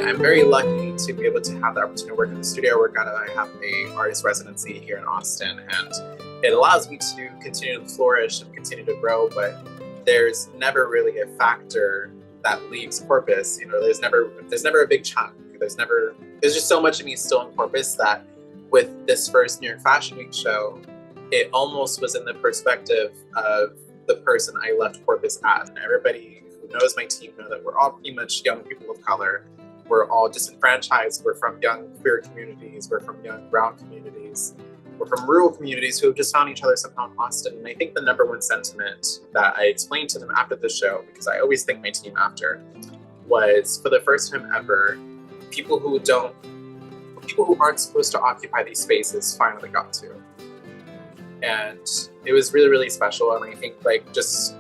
I'm very lucky to be able to have the opportunity to work in the studio where I have a artist residency here in Austin, and it allows me to continue to flourish and continue to grow, but there's never really a factor that leaves Corpus. You know, there's never a big chunk. There's just so much of me still in Corpus that with this first New York Fashion Week show, it almost was in the perspective of the person I left Corpus as. And everybody who knows my team know that we're all pretty much young people of color. We're all disenfranchised. We're from young queer communities. We're from young brown communities. We're from rural communities who have just found each other somehow in Austin. And I think the number one sentiment that I explained to them after the show, because I always thank my team after, was for the first time ever, people who aren't supposed to occupy these spaces finally got to. And it was really, really special. And I think just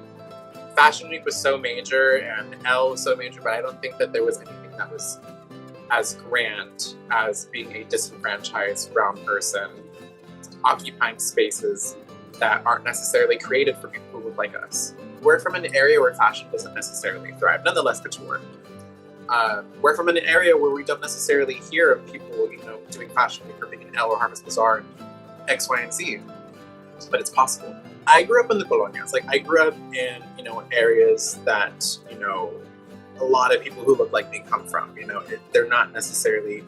Fashion Week was so major and L was so major, but I don't think that there was anything that was as grand as being a disenfranchised brown person occupying spaces that aren't necessarily created for people who look like us. We're from an area where fashion doesn't necessarily thrive, nonetheless couture. We're from an area where we don't necessarily hear of people, doing Fashion Week or being an L or Harvest Bazaar and X, Y, and Z, but it's possible. I grew up in the colonias. I grew up in, areas that, a lot of people who look like me come from. They're not necessarily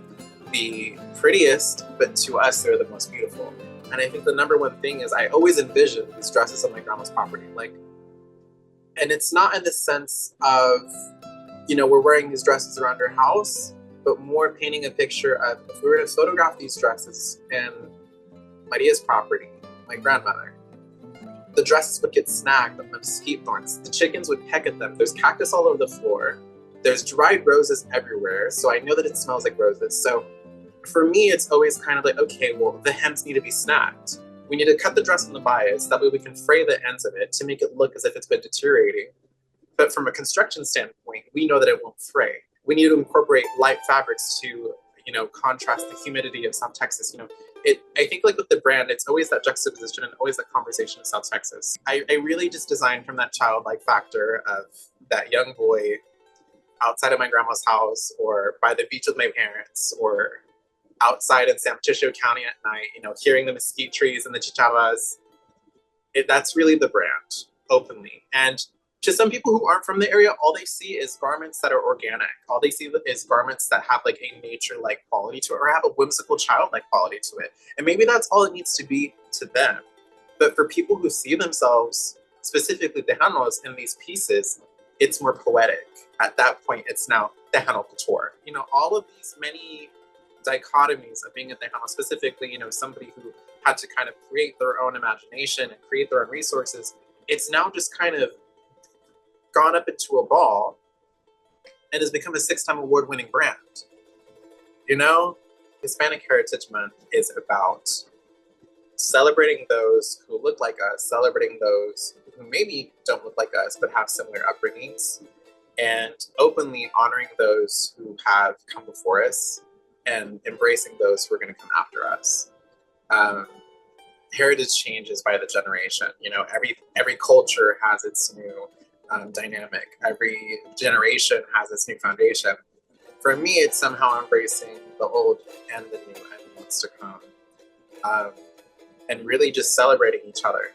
the prettiest, but to us, they're the most beautiful. And I think the number one thing is I always envisioned these dresses on my grandma's property. And it's not in the sense of, we're wearing these dresses around her house, but more painting a picture of if we were to photograph these dresses in Maria's property, my grandmother, the dresses would get snagged on the mesquite thorns. The chickens would peck at them. There's cactus all over the floor. There's dried roses everywhere. So I know that it smells like roses. So for me, it's always kind of okay, well, the hems need to be snagged. We need to cut the dress on the bias. That way we can fray the ends of it to make it look as if it's been deteriorating. But from a construction standpoint, we know that it won't fray. We need to incorporate light fabrics to, contrast the humidity of South Texas. I think with the brand, it's always that juxtaposition and always that conversation of South Texas. I really just designed from that childlike factor of that young boy outside of my grandma's house or by the beach with my parents or outside in San Patricio County at night, hearing the mesquite trees and the chicharras. That's really the brand, openly. And to some people who aren't from the area, all they see is garments that are organic. All they see is garments that have a nature-like quality to it or have a whimsical childlike quality to it. And maybe that's all it needs to be to them. But for people who see themselves, specifically Tejanos, in these pieces, it's more poetic. At that point, it's now Tejano couture. All of these many dichotomies of being a Tejano, specifically, somebody who had to kind of create their own imagination and create their own resources, it's now just kind of gone up into a ball and has become a 6-time award-winning brand. Hispanic Heritage Month is about celebrating those who look like us, celebrating those who maybe don't look like us but have similar upbringings, and openly honoring those who have come before us and embracing those who are going to come after us. Heritage changes by the generation. Every culture has its new dynamic. Every generation has its new foundation. For me, it's somehow embracing the old and the new and what's to come, and really just celebrating each other.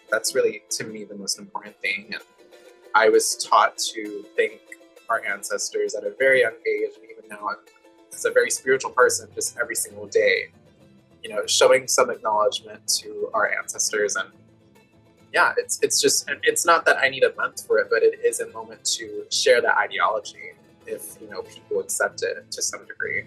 That's really, to me, the most important thing. And I was taught to thank our ancestors at a very young age, and even now, as a very spiritual person, just every single day, showing some acknowledgement to our ancestors. And yeah, it's not that I need a month for it, but it is a moment to share that ideology if, people accept it to some degree.